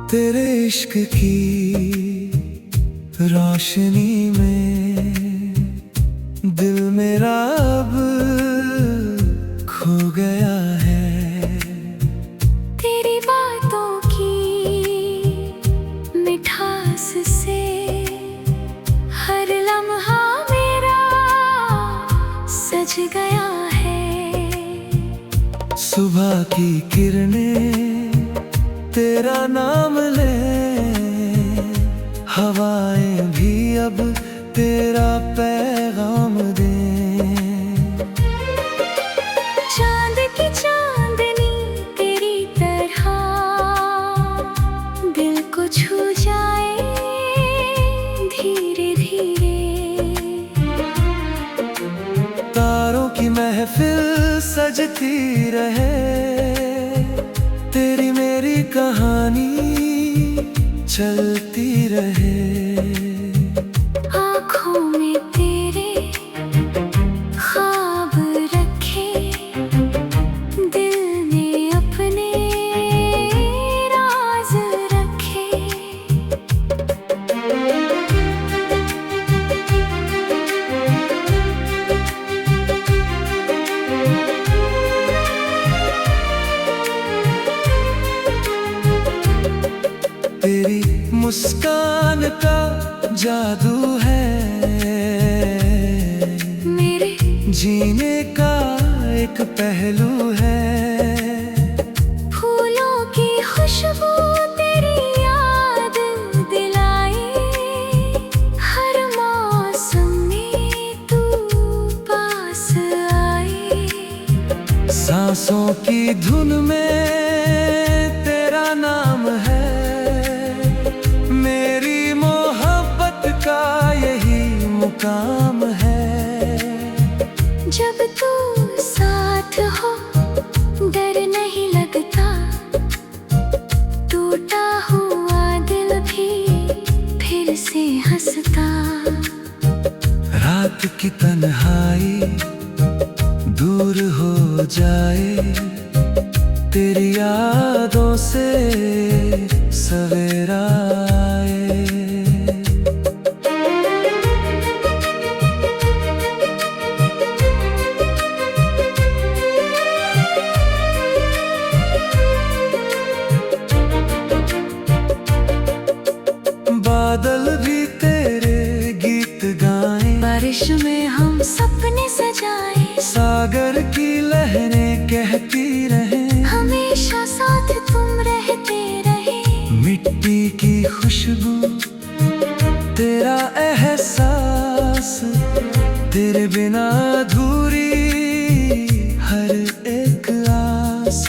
तेरे इश्क की रोशनी में दिल मेरा अब खो गया है। तेरी बातों की मिठास से हर लम्हा मेरा सज गया है। सुबह की किरणें तेरा नाम ले, हवाएं भी अब तेरा पैगाम दें। चांद की चांदनी तेरी तरह दिल को छू जाए धीरे धीरे। तारों की महफिल सजती रहे, तेरी मेरी कहानी चलती रहे। आँखों में तेरे ख्वाब रखे, दिल में अपने राज रखे। तेरी मुस्कान का जादू है, मेरे जीने का एक पहलू है। फूलों की खुशबू तेरी याद दिलाए, हर मौसम में तू पास आए। सांसों की धुन में तेरा नाम है, मेरी मोहब्बत का यही मुकाम है। जब तू साथ हो डर नहीं लगता, टूटा हुआ दिल भी फिर से हंसता। रात की तन्हाई दूर हो जाए, तेरी यादों से सवेरा आए। बादल भी तेरे गीत गाएं, बारिश में हम सपने सजाए। सागर की लहरें कहती रहें, हमेशा साथ तुम रहते रहे। मिट्टी की खुशबू तेरा एहसास, तेरे बिना अधूरी हर एक आस।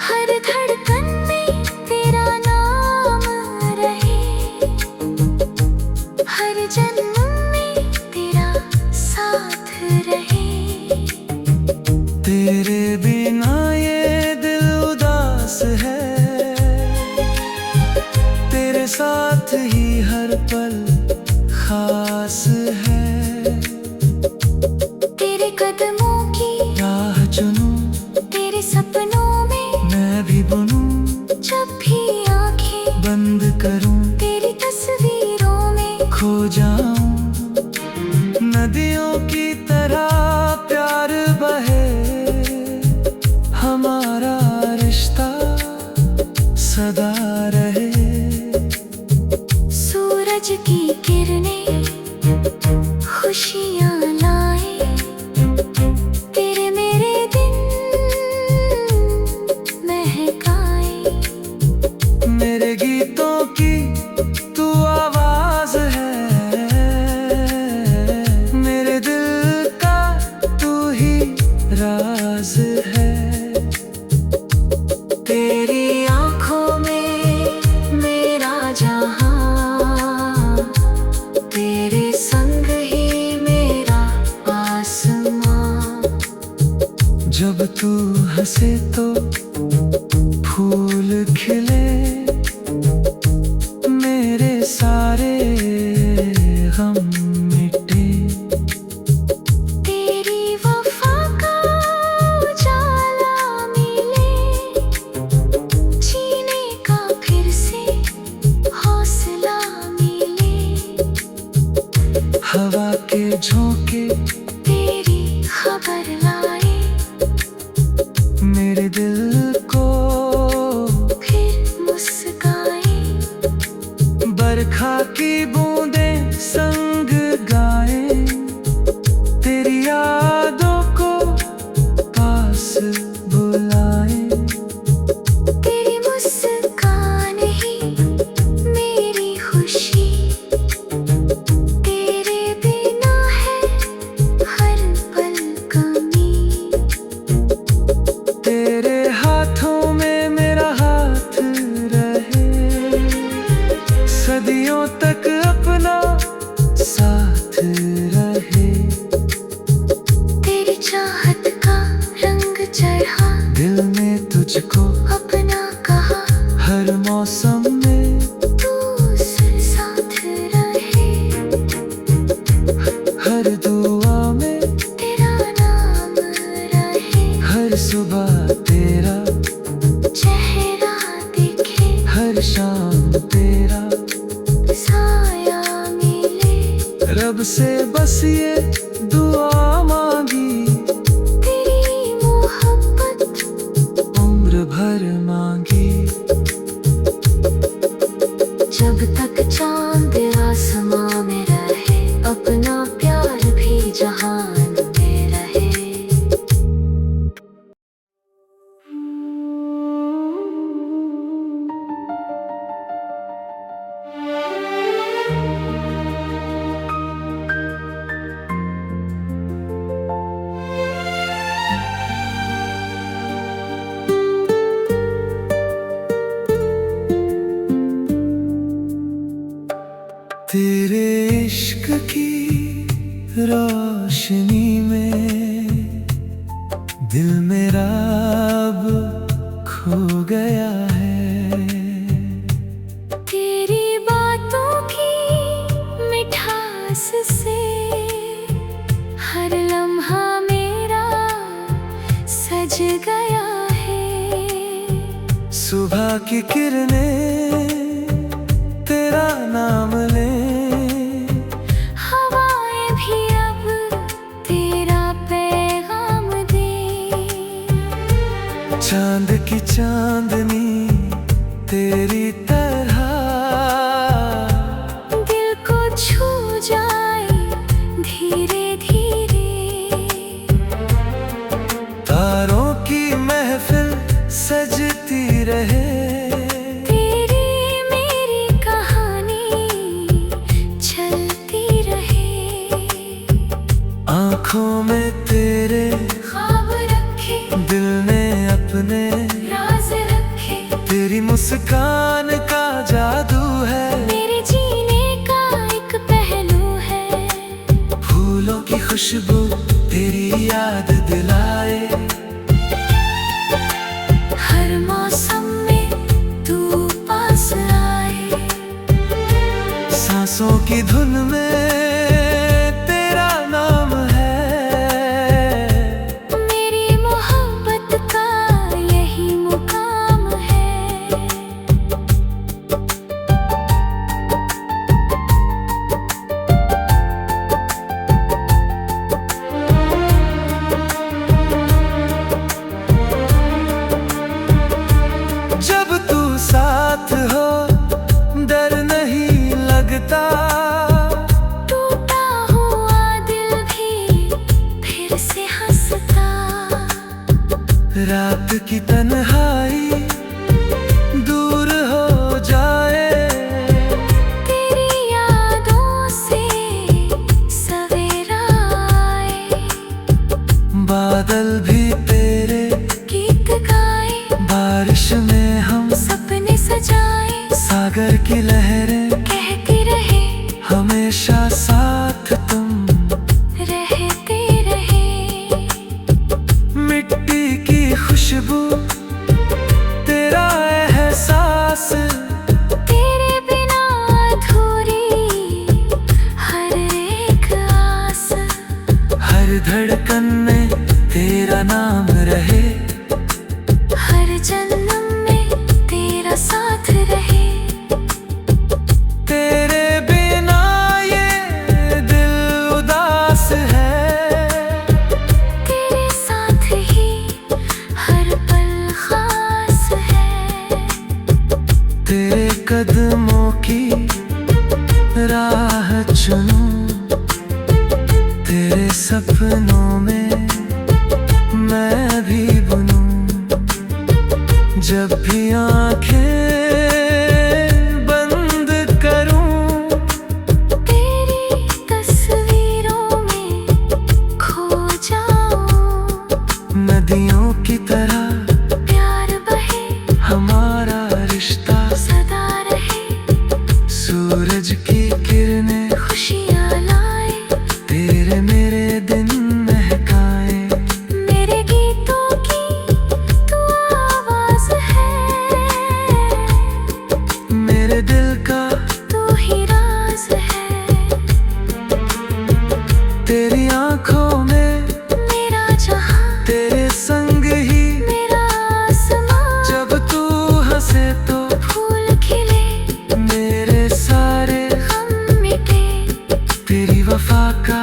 हर धड़कन में तेरा नाम रहे, हर जन्म में तेरा साथ रहे। तेरे बिना ये दिल उदास है, तेरे साथ ही हर पल खास है। तेरे कदमों की राह चुनूं, तेरे सपनों में मैं भी बुनूं, जब भी आंखें बंद करूं, तेरी तस्वीरों में खो जाऊं। नदियों की तरह प्यार बहे, हमारा रिश्ता सदा रहे। सूरज की किरणें खुशियाँ लाए, तेरे मेरे दिन महकाए। मेरे गीतों की तू आवाज है, मेरे दिल का तू ही राज है। तेरी आँखों में हंसे तो फूल खिले, मेरे सारे गम मिटे। तेरी वफा का उजाला मिले, जीने का फिर से हौसला मिले। हवा के झोंके तेरी खबर लाए, मेरे दिल को फिर मुस्काए। बरखा की बूंदें संग गाए, तेरी यादों को पास बुलाए। तेरी मुस्कान ही मेरी खुशी, तेरे बिना है हर पल कमी। तेरे हाथों में मेरा हाथ रहे, सदियों तक अपना साथ रहे। तेरी चाहत का रंग चढ़ा, दिल ने तुझको अपना कहा। हर मौसम में तू साथ रहे, हर दुआ में तेरा नाम रहे। हर सुबह तेरा चेहरा दिखे, हर शाम तेरा साया मिले। रब से बस ये दुआ मांगी, तेरी मोहब्बत उम्र भर मांगी। जब तक चांद आसमां में रहे, अपना प्यार भी जहान में रहे। तेरे इश्क की रोशनी में दिल मेरा अब खो गया है। तेरी बातों की मिठास से हर लम्हा मेरा सज गया है। सुबह की किरणें तेरा नाम ले, हवाएं भी अब तेरा पैगाम दे। चांद की चांदनी तेरी तरह दिल को छू जाए धीरे धीरे। तारों की महफिल सजती रहे, तेरी मेरी कहानी चलती रहे। आँखों में तेरे ख्वाब रखे, दिल ने अपने राज रखे। तेरी मुस्कान का जादू है, मेरे जीने का एक पहलू है। फूलों की खुशबू तेरी याद दिलाए। हर मौसम में तू पास आए, सांसों की धुन में तेरा नाम है। मेरी मोहब्बत का यही मुकाम है। जब तू साथ हो डर नहीं लगता, टूटा हुआ दिल भी फिर से हंसता। रात की तन्हाई दूर हो जाए, तेरी यादों से सवेरा आए। बादल भी तेरे गीत गाए, बारिश में हम सपने सजाए। सागर की लहरें कहती रहे, हमेशा साथ तुम रहते रहे। मिट्टी की खुशबू कदमों की राह चुनूं, तेरे सपनों में मैं भी बुनूं। जब भी आंखें बंद करूं, तेरी तस्वीरों में खो जाऊं। नदियों की तरह प्यार बहे, हमारा रिश्ता सदा रहे। सूरज की किरणें खुशियाँ लाए, तेरे मेरे दिन महकाए। मेरे गीतों की तू आवाज है, मेरे दिल का तू ही राज है। तेरी आंखों में मेरा जहां, तेरे संग ही मेरा आसमां। जब तू हंसे तो फूल खिले, मेरे सारे गम मिटे। तेरी वफा का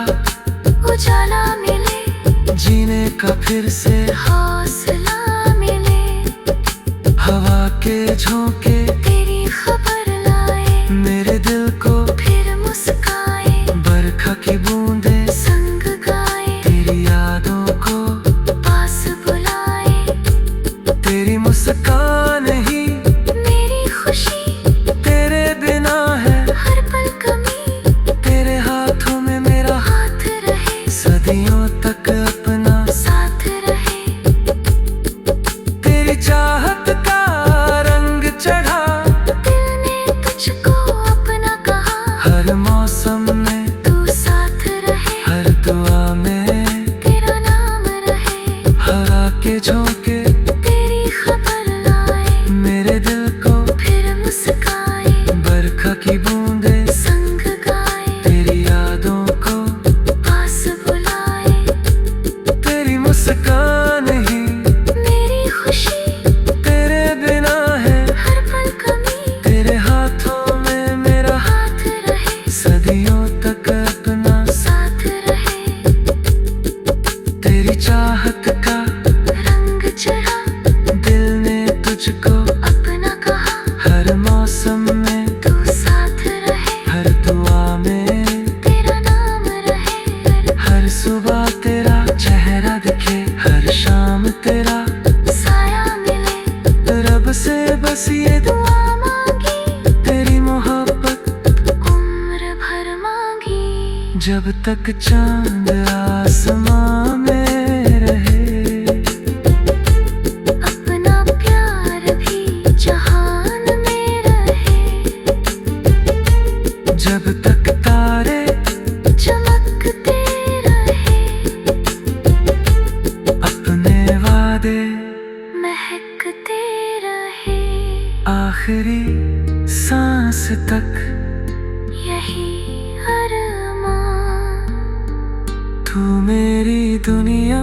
उजाला मिले, जीने का फिर से हौसला मिले। हवा के झोंके तेरी खबर लाए, मेरे दिल को फिर मुस्काए। बरखा की बूंदे संग गाए, तेरी यादों को पास बुलाए। तेरी मुस्कान ही मेरी खुशी, तेरे बिना है। हर पल कमी, तेरे हाथों में मेरा हाथ रहे। सदियों तक अपना साथ रहे, तेरी चाहत का रंग चढ़ा। दिल ने तुझको अपना कहा। हर मौसम में तू साथ रहे, हर दुआ में तेरा नाम रहे। हवा के झोंके तेरी खबर लाए, मेरे दिल को फिर मुस्काए। बरखा की बूंदे संग गाए, तेरी यादों को पास बुलाए। तेरी मुस्कान ही मेरी खुशी, तेरे बिना है। हर पल कमी, तेरे हाथों में मेरा हाथ रहे। सदियों तक अपना साथ रहे, तेरी चाहत का रंग चढ़ा। दिल ने तुझको अपना कहा, हर मौसम में तू साथ रहे। हर दुआ में तेरा नाम रहे, हर सुबह तेरा चेहरा दिखे। हर शाम तेरा साया मिले। रब से बस ये दुआ मांगी, तेरी मोहब्बत उम्र भर मांगी। जब तक चांद आसमां में रहे। अपना प्यार भी जहान में रहे। जब तक तारे चमकते रहे, अपने वादे महकते रहे। आखिरी सांस तक यही अरमान, तू मेरी दुनिया